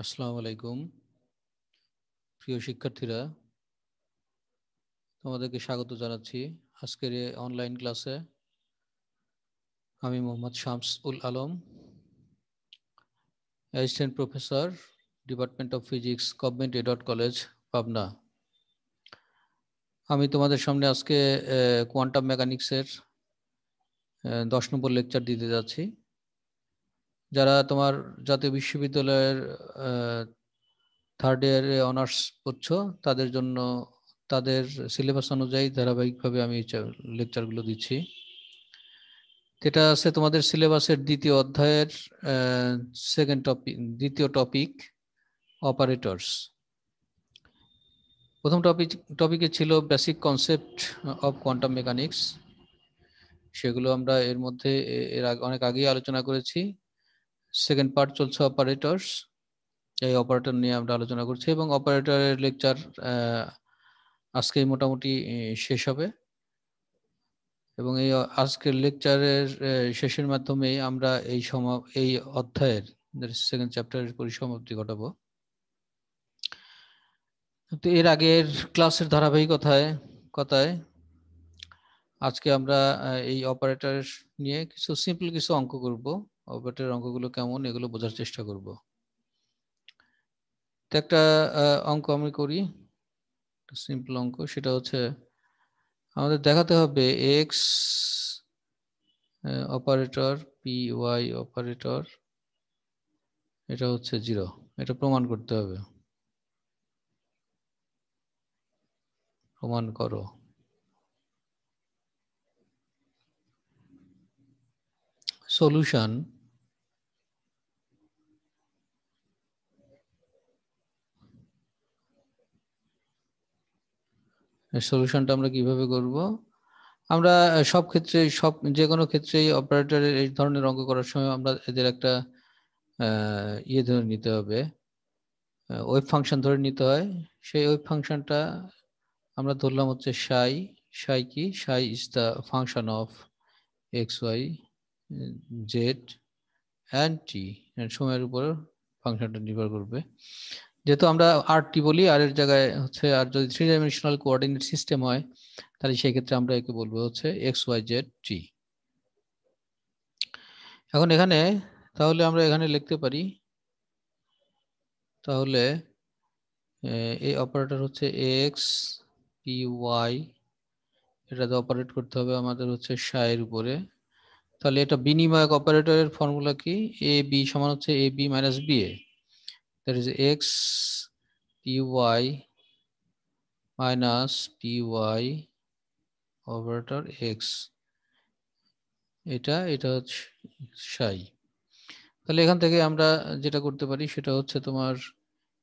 আসসালামু আলাইকুম প্রিয় শিক্ষার্থীরা, তোমাদেরকে স্বাগত জানাচ্ছি আজকের এই অনলাইন ক্লাসে। আমি Mohammad Shamsul Alam, assistant professor, department of physics, government Edward college, Pabna. আমি তোমাদের সামনে আজকে কোয়ান্টাম মেকানিক্সের 10 নম্বর লেকচার দিতে যাচ্ছি। যারা তোমার জাতীয় বিশ্ববিদ্যালয়ের থার্ড ইয়ারে অনার্স পড়ছো, তাদের জন্য তাদের সিলেবাস অনুযায়ী ধারাবাহিকভাবে আমি লেকচারগুলো দিচ্ছি। এটা আছে তোমাদের সিলেবাসের দ্বিতীয় অধ্যায়ের দ্বিতীয় টপিক, অপারেটরস। প্রথম টপিকে ছিল basic concept of quantum mechanics. সেগুলো আমরা এর মধ্যে অনেক আগেই আলোচনা করেছি। সেকেন্ড পার্ট চলছে অপারেটরস। এই অপারেটর নিয়ে আমরা আলোচনা করছি এবং অপারেটরের লেকচার আজকেই মোটামুটি শেষ হবে। এবং এই আজকের লেকচারের শেষের মাধ্যমে আমরা এই অধ্যায়ের সেকেন্ড চ্যাপ্টারের পরিসমাপ্তি ঘটাবো। তো এর আগের ক্লাসের ধারাবাহিকতায় আজকে আমরা এই অপারেটর নিয়ে সিম্পল কিছু অঙ্ক করব। অপারেটরের অঙ্কগুলো কেমন, এগুলো বোঝার চেষ্টা করব। তো একটা অঙ্ক আমি করি, সিম্পল অঙ্ক। সেটা হচ্ছে আমাদের দেখাতে হবে x operator, p y operator, এটা হচ্ছে 0। এটা প্রমাণ করতে হবে। প্রমাণ করো। সলিউশন। সলিউশনটা আমরা কিভাবে করব? আমরা সব ক্ষেত্রে যে কোনো ক্ষেত্রেই অপারেটরের এই ধরনের অঙ্ক করার সময় আমরা এদের একটা ইয়ে ধরে নিতে হবে, ওয়েভ ফাংশন ধরে নিতে হয়। সেই ওয়েভ ফাংশনটা আমরা ধরলাম হচ্ছে সাই। সাই কি? Psi is the function of x y z and t, সময়ের উপর ফাংশনটা নির্ভর করবে। যেহেতু আমরা আর টি বলি, আর এর জায়গায় হচ্ছে, আর যদি 3 ডাইমেনশনাল কোঅর্ডিনেট সিস্টেম হয় তাহলে সেই ক্ষেত্রে আমরা একে বলবো হচ্ছে এক্স ওয়াই জেড টি। এখন এখানে তাহলে আমরা এখানে লিখতে পারি, তাহলে এই অপারেটর হচ্ছে এক্স পি ওয়াই, এটাতে অপারেট করতে হবে আমাদের হচ্ছে সাইয়ের উপরে। তাহলে এটা বিনিময়ক অপারেটরের ফর্মুলা কি? এ বি সমান হচ্ছে A B minus B A, that is x p y minus p y operator x. এটা হচ্ছে সাই। তাহলে এখান থেকে আমরা যেটা করতে পারি সেটা হচ্ছে তোমার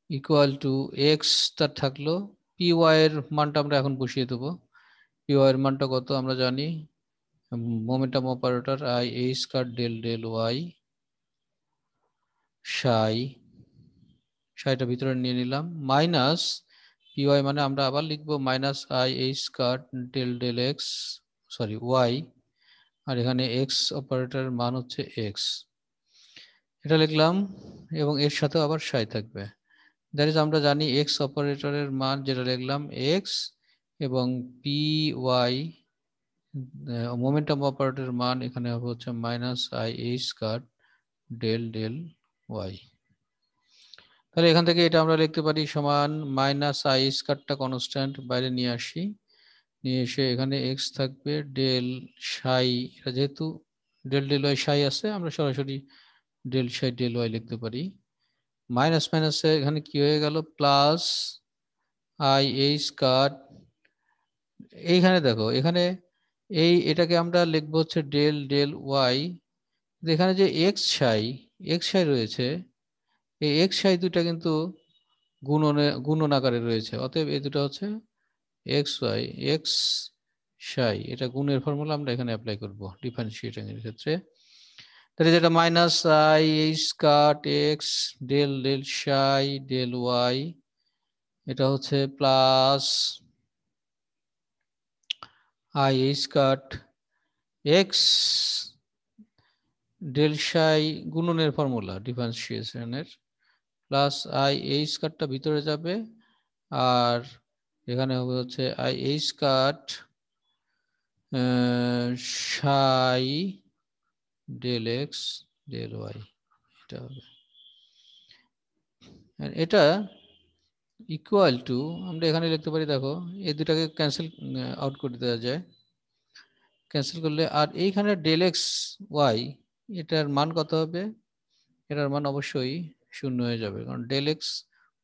ইকুয়াল টু এক্স তার থাকলো, পি ওয়াই এর মানটা আমরা এখন বসিয়ে দেবো। পি ওয়াই এর মানটা কত আমরা জানি, momentum operator i a square del del y সাইটা ভিতরে নিয়ে নিলাম, মাইনাস পি ওয়াই মানে আমরা আবার লিখবো minus i a square del del x, sorry y, আর এখানে এক্স অপারেটরের মান হচ্ছে এক্স, এটা লিখলাম। এবং এর সাথে আবার সাই থাকবে। দ্যাট ইজ আমরা জানি এক্স অপারেটরের মান যেটা লিখলাম এক্স, এবং পি ওয়াই মোমেন্টাম অপারেটরের মান এখানে হবে হচ্ছে minus i a square del del y. তাহলে এখান থেকে এটা আমরা লিখতে পারি সমান মাইনাস আই স্কয়ারটা কনস্ট্যান্ট বাইরে নিয়ে আসি, নিয়ে এসে এখানে এক্স থাকবে ডেল সাই, এটা যেহেতু ডেল ডেল ওয়াই সাই আছে আমরা সরাসরি ডেল সাই ডেল ওয়াই লিখতে পারি। মাইনাস মাইনাসে এখানে কি হয়ে গেল, প্লাস আই এ স্কয়ার। এইখানে দেখো, এখানে এটাকে আমরা লিখবো হচ্ছে ডেল ডেল ওয়াই। এখানে যে এক্স সাই রয়েছে, এই এক্স সাই দুটা কিন্তু গুণন আকারে রয়েছে, অতএব এই দুটো হচ্ছে এক্স ওয়াই এক্স সাই। এটা গুণের ফর্মুলা আমরা এখানে অ্যাপ্লাই করব ডিফারেন্সিয়েটিং এর ক্ষেত্রে। তাহলে যেটা minus i square x del del psi del y, এটা হচ্ছে plus i square x del psi গুণনের ফর্মুলা ডিফারেন্সিয়েশনের, প্লাস আই এই স্কয়ারটা ভিতরে যাবে, আর এখানে হবে হচ্ছে আই এই স্কয়ার সাই ডেল এক্স ডেল ওয়াই, এটা হবে। এটা ইকুয়াল টু, আমরা এখানে লিখতে পারি, দেখো এই দুটাকে ক্যান্সেল আউট করে দেওয়া যায়, ক্যান্সেল করলে, আর এইখানে ডেল এক্স ওয়াই এটার মান কত হবে? এটার মান অবশ্যই শূন্য হয়ে যাবে, কারণ ডেল এক্স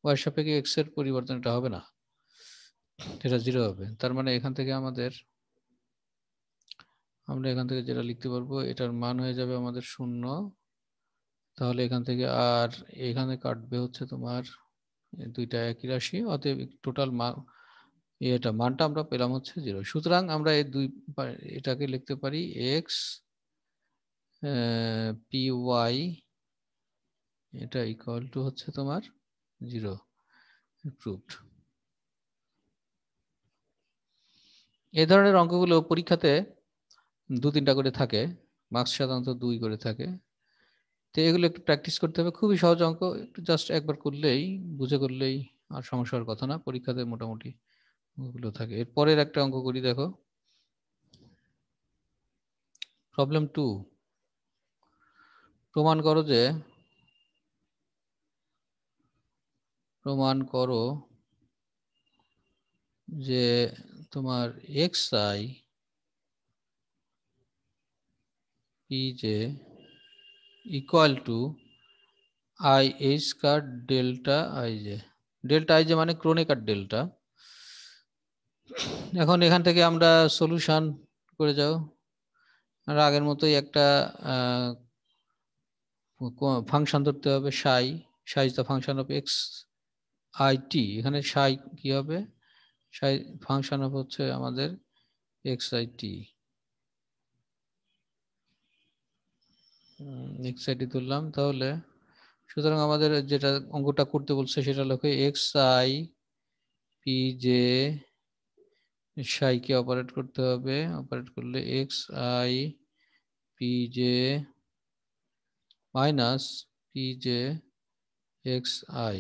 ওয়াই সাপেক্ষে এক্স এর পরিবর্তন এটা হবে না, এটা জিরো হবে। তার মানে এখান থেকে আমরা এখান থেকে যেটা লিখতে পারবো, এটার মান হয়ে যাবে আমাদের শূন্য। তাহলে এখান থেকে আর এখানে কাটবে হচ্ছে তোমার দুইটা একই রাশি, অতএব টোটাল মান, এটা মানটা আমরা পেলাম হচ্ছে জিরো। সুতরাং আমরা এই এটাকে লিখতে পারি এক্স পি ওয়াই, এটা ইকুয়াল টু হচ্ছে তোমার জিরো, প্রুভড। এই ধরনের অঙ্কগুলো পরীক্ষাতে 2-3টা করে থাকে, মার্কস সাধারণত 2 করে থাকে। তো এগুলো একটু প্র্যাকটিস করতে হবে, খুবই সহজ অঙ্ক, একটু জাস্ট একবার করলেই, বুঝে করলেই আর সমস্যা হওয়ার কথা না, পরীক্ষাতে মোটামুটি ওগুলো থাকে। এর পরের একটা অঙ্ক করি, দেখো প্রবলেম 2। প্রমাণ করো যে তোমার x i p J equal to I h square delta I J. Delta I J মানে ক্রনিকার ডেল্টা। এখন এখান থেকে আমরা সলিউশন করে যাও, আর আগের মতোই একটা ফাংশন ধরতে হবে, সাই, সাই is the function of x I T. এখানে সাই কি হবে? সাই ফাংশন অফ হচ্ছে আমাদের x I T, x I T তুললাম। তাহলে সুতরাং আমাদের যেটা অঙ্কটা করতে বলছে সেটা লেখো এক্স আই পি জে সাইকে অপারেট করতে হবে, অপারেট করলে x i p j minus p j x i,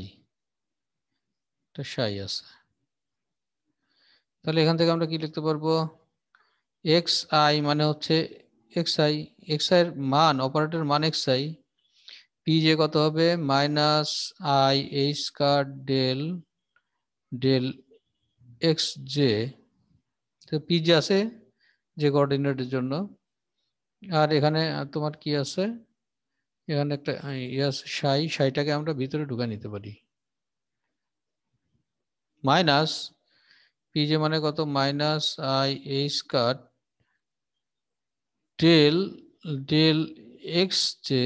এটা সাই আছে। তাহলে এখান থেকে আমরা কি লিখতে পারবো? এক্স আই মানে হচ্ছে এক্স আই, এক্স আই এর মান, অপারেটর মান এক্স আই, পি জে কত হবে? Minus i h square del del x j. তো পি জে আছে যে কোঅর্ডিনেটের জন্য, আর এখানে তোমার কি আছে? এখানে একটা ইয়ে আছে সাই, সাইটাকে আমরা ভিতরে ঢুকে নিতে পারি। মাইনাস পি জে মানে কত? Minus i h square del del x j.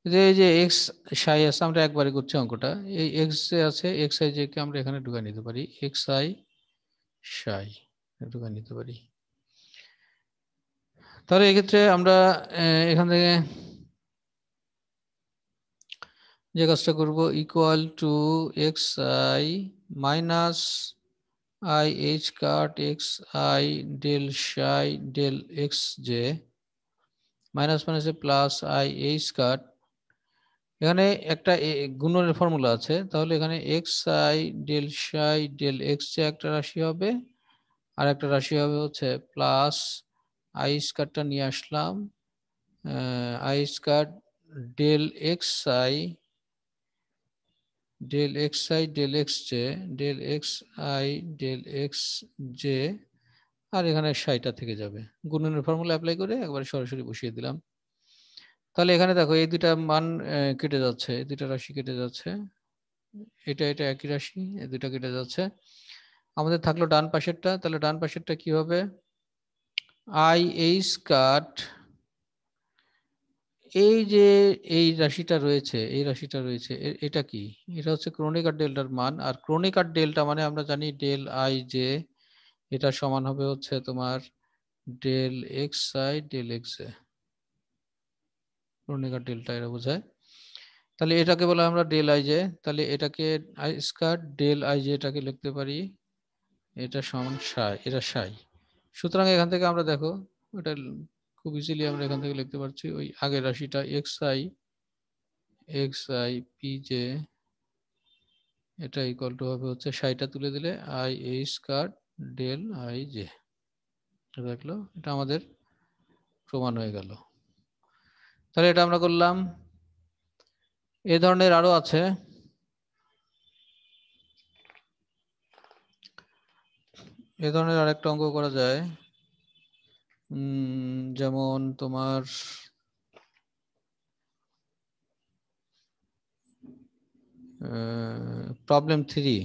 এই যে এক্স সাই আছে, আমরা একবারে করছি অঙ্কটা, এই এক্স যে আছে এক্স আই জে কে আমরা এখানে ঢুকে নিতে পারি, এক্স আই সাই ঢুকে নিতে পারি। তাহলে এক্ষেত্রে আমরা এখান থেকে যে কাজটা করব, equal to x i minus i h cut x i del psi del x j, minus মাইনাসে প্লাস আই এইচ কাট, এখানে একটা গুণনের ফর্মুলা আছে, তাহলে এখানে x i del psi del x j একটা রাশি হবে, আর একটা রাশি হবে হচ্ছে প্লাস আই স্কয়ারটা নিয়ে আসলাম, i square del x i del x i del x j del x i del x j, আর এখানে সাইটা থেকে যাবে। গুণনের ফর্মুলা অ্যাপ্লাই করে একবার সরাসরি বসিয়ে দিলাম। তাহলে এখানে দেখো এই দুটা মান কেটে যাচ্ছে, এই দুটা রাশি কেটে যাচ্ছে, এটা এটা একই রাশি, এই দুটা কেটে যাচ্ছে। আমাদের থাকলো ডান পাশেরটা, তাহলে ডান পাশেরটা কি হবে? আই এইচ কাট, এই যে এই রাশিটা রয়েছে, এই রাশিটা রয়েছে, এটা কি? এটা হচ্ছে ক্রনিকার ডেল্টার মান, আর ক্রনিকার ডেল্টা মানে আমরা জানি ডেল আই জে, এটা সমান হবে হচ্ছে তোমার del x i del x এ, ক্রনিকার ডেল্টা এটা বোঝায়। তাহলে এটাকে বলা আমরা ডেল আই জে, তাহলে এটাকে i square del i j এটাকে লিখতে পারি এটা সমান সাই, এটা সাই। সুতরাং এখান থেকে আমরা দেখো এটা খুব ইজিলি আমরা এখান থেকে লিখতে পারছি, ওই আগের রাশিটা এক্স আই পি জে এটা ইকুয়াল টু হবে হচ্ছে 60টা তুলে দিলে i a square del i j. দেখলো, এটা আমাদের প্রমাণ হয়ে গেল। তাহলে এটা আমরা করলাম। এই ধরনের আরো আছে। এ ধরনের আরেকটা অঙ্ক করা যায়, যেমন তোমার প্রবলেম 3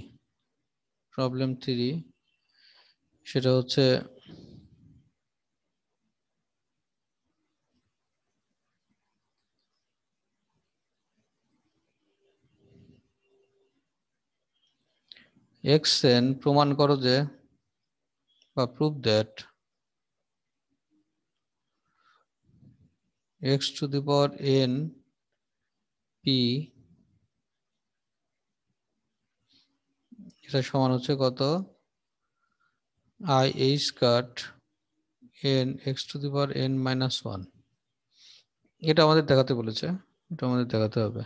সেটা হচ্ছে xn প্রমাণ করো যে, বা prove that x to the power n p এটা সমান হচ্ছে কত, i h cut n x to the power n minus 1। এটা আমাদের দেখাতে বলেছে, এটা আমাদের দেখাতে হবে।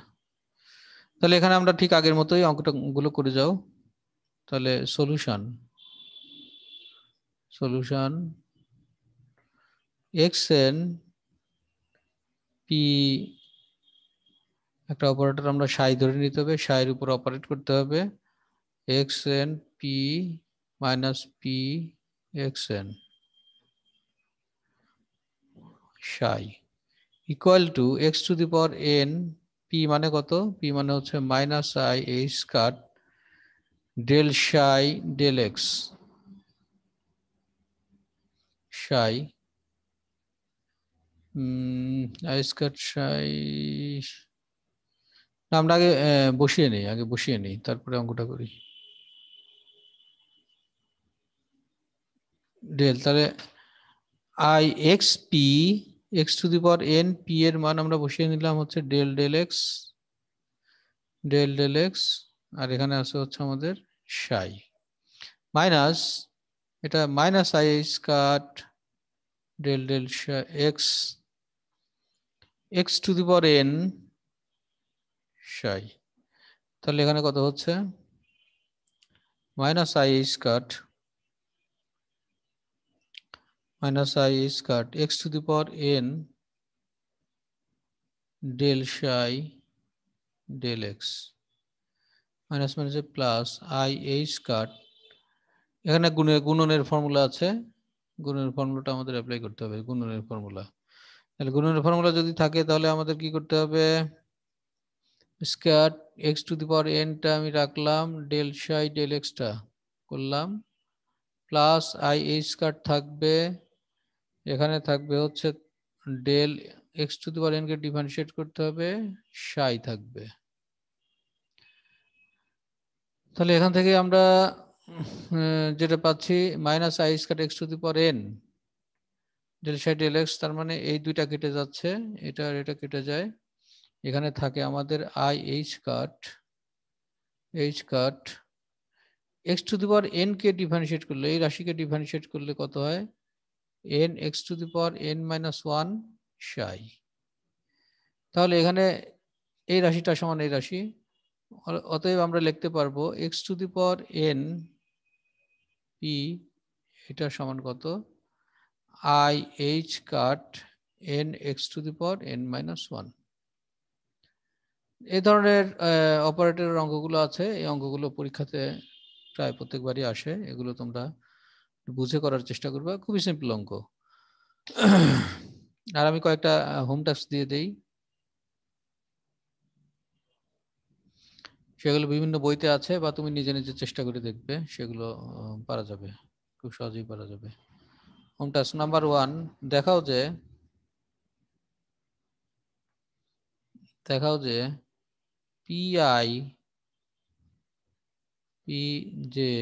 তাহলে এখানে আমরা ঠিক আগের মতোই অঙ্কটা গুলো করে যাও। তাহলে সলিউশন xn p একটা অপারেটর আমরা সাই ধরে নিতে হবে, সাইয়ের উপর অপারেট করতে হবে, xn p minus p xn psi equal to x to the power n p মানে কত, p মানে হচ্ছে minus i h cut del psi del x psi i square psi. আমরা আগে বসিয়ে নিই তারপরে অঙ্কটা করি। ডেল, তাহলে I x P x to the power N P এর মান আমরা বসিয়ে নিলাম হচ্ছে ডেল ডেল এক্স, আর এখানে আছে হচ্ছে আমাদের সাই মাইনাস, এটা minus i square del x x to the power n psi. তাহলে এখানে কত হচ্ছে, minus i square x to the power n del psi del x minus মাইনাসে প্লাস আই এইচ কাট, এখানে গুণনের ফর্মুলা আছে, গুণনের ফর্মুলাটা আমাদের অ্যাপ্লাই করতে হবে, গুণনের ফর্মুলা। তাহলে গুণনের ফর্মুলা যদি থাকে তাহলে আমাদের কি করতে হবে, square x to the power এনটা আমি রাখলাম, ডেল সাই ডেল এক্সটা করলাম, প্লাস আই এইচ কাট থাকবে, এখানে থাকবে হচ্ছে del x to the power n কে ডিফারেন্সিয়েট করতে হবে, সাই থাকবে। তাহলে এখান থেকে আমরা যেটা পাচ্ছি minus i square x to the power n del psi del x, তার মানে এই দুইটা কেটে যাচ্ছে, এটা আর এটা কেটে যায়, এখানে থাকে আমাদের I h cut x to the power n কে ডিফারেন্সিয়েট করলে, এই রাশিকে ডিফারেন্সিয়েট করলে কত হয়, N x to the power N minus 1 সাই। তাহলে এখানে এই রাশিটা সমান এই রাশি, অতএব আমরা লিখতে পারবো x to the power N P এটা সমান কত, I h cut N x to the power N minus 1। এই ধরনের অপারেটরের অঙ্কগুলো আছে, এই অঙ্কগুলো পরীক্ষাতে প্রায় প্রত্যেকবারই আসে, এগুলো তোমরা বুঝে করার চেষ্টা করবে, খুবই সিম্পল অঙ্ক। আর আমি কয়েকটা হোম টাস্ক দিয়ে দেই, সেগুলো বিভিন্ন বইতে আছে বা তুমি নিজে নিজে চেষ্টা করে দেখবে, সেগুলো পারা যাবে, খুব সহজেই পারা যাবে। হোম টাস্ক নাম্বার 1, দেখাও যে পিআই পি জে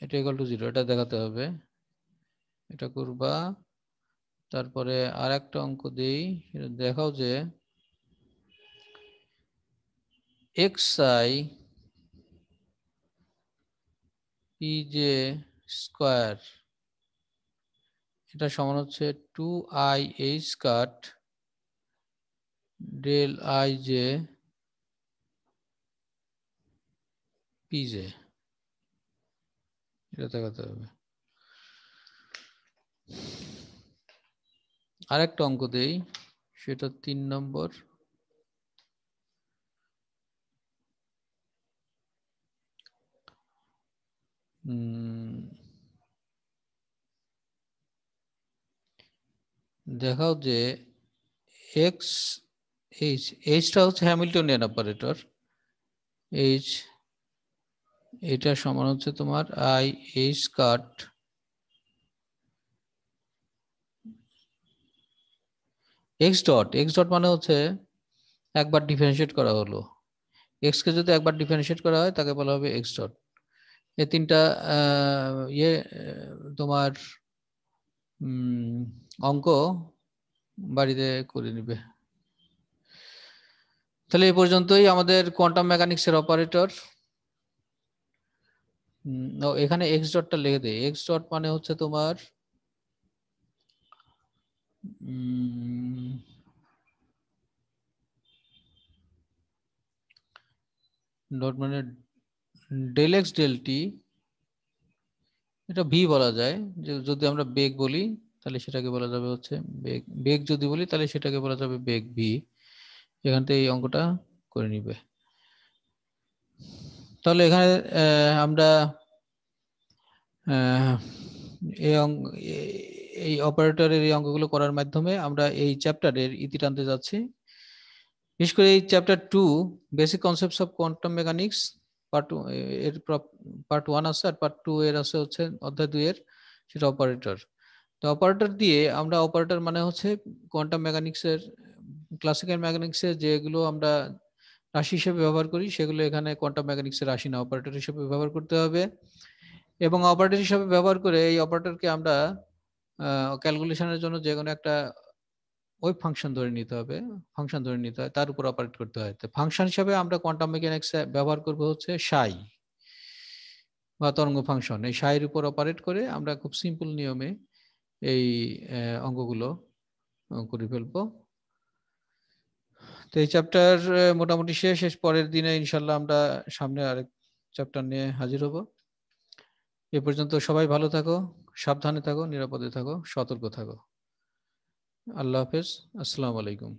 এটা ইকুয়াল টু 0, এটা দেখাতে হবে, এটা করবা। তারপরে আর একটা অঙ্ক দেই, দেখাও যে xi pj স্কয়ার এটা সমান হচ্ছে 2i কাট ডেল ij পিজে, এটা দেখাতে হবে। আরেকটা অঙ্ক দেই, সেটা 3 নম্বর। দেখাও যে এক্স এইচ, এইচটা হচ্ছে হ্যামিল্টনিয়ান অপারেটর, এইচ এটা সমান হচ্ছে তোমার I h cut x dot. X dot মানে হচ্ছে একবার ডিফারেন্সিয়েট করা হলো, এক্স কে যদি একবার ডিফারেন্সিয়েট করা হয় তাকে বলা হবে এক্স ডট। এই তিনটা তোমার অঙ্ক বাড়িতে করে নিবে। তাহলে এই পর্যন্তই আমাদের কোয়ান্টাম মেকানিক্সের অপারেটর। এখানে এক্স ডটটা লিখে দেয়, এক্স ডট মানে হচ্ছে তোমার ডট মানে ডেল এক্স ডেল টি, এটা ভি বলা যায়। যে যদি আমরা বেগ বলি তাহলে সেটাকে বলা যাবে হচ্ছে বেগ, বেগ যদি বলি তাহলে সেটাকে বলা যাবে বেগ ভি। এখান থেকে এই অঙ্কটা করে নিবে। তাহলে এখানে আমরা এই অপারেটরের এই অঙ্কগুলো করার মাধ্যমে আমরা এই চ্যাপ্টারের ইতি টানতে যাচ্ছি। বিশেষ করে এই chapter 2 basic concepts of quantum mechanics part এর পার্ট 1 আছে, আর পার্ট 2 এর আছে হচ্ছে অধ্যায় 2 এর, সেটা অপারেটর। তো অপারেটর দিয়ে আমরা, অপারেটর মানে হচ্ছে কোয়ান্টাম মেকানিক্সের, ক্লাসিক্যাল মেকানিক্সের যেগুলো আমরা রাশি হিসেবে ব্যবহার করি সেগুলো এখানে কোয়ান্টাম মেকানিক্সের রাশি না, অপারেটর হিসেবে ব্যবহার করতে হবে। এবং অপারেটর হিসেবে ব্যবহার করে এই অপারেটরকে আমরা ক্যালকুলেশনের জন্য যে কোনো একটা ওয়েভ ফাংশন ধরে নিতে হবে, ফাংশন ধরে নিতে হয়, তার উপর অপারেট করতে হয়। তো ফাংশন হিসেবে আমরা কোয়ান্টাম মেকানিক্সে ব্যবহার করব হচ্ছে সাই বা তরঙ্গ ফাংশন। এই সাইয়ের উপর অপারেট করে আমরা খুব সিম্পল নিয়মে এই অঙ্কগুলো করে ফেলবো। তো এই চ্যাপ্টার মোটামুটি শেষ। পরের দিনে ইনশাল্লাহ আমরা সামনে আরেক চ্যাপ্টার নিয়ে হাজির হব। এ পর্যন্ত সবাই ভালো থাকো, সাবধানে থাকো, নিরাপদে থাকো, সতর্ক থাকো। আল্লাহ হাফেজ, আসসালামু আলাইকুম।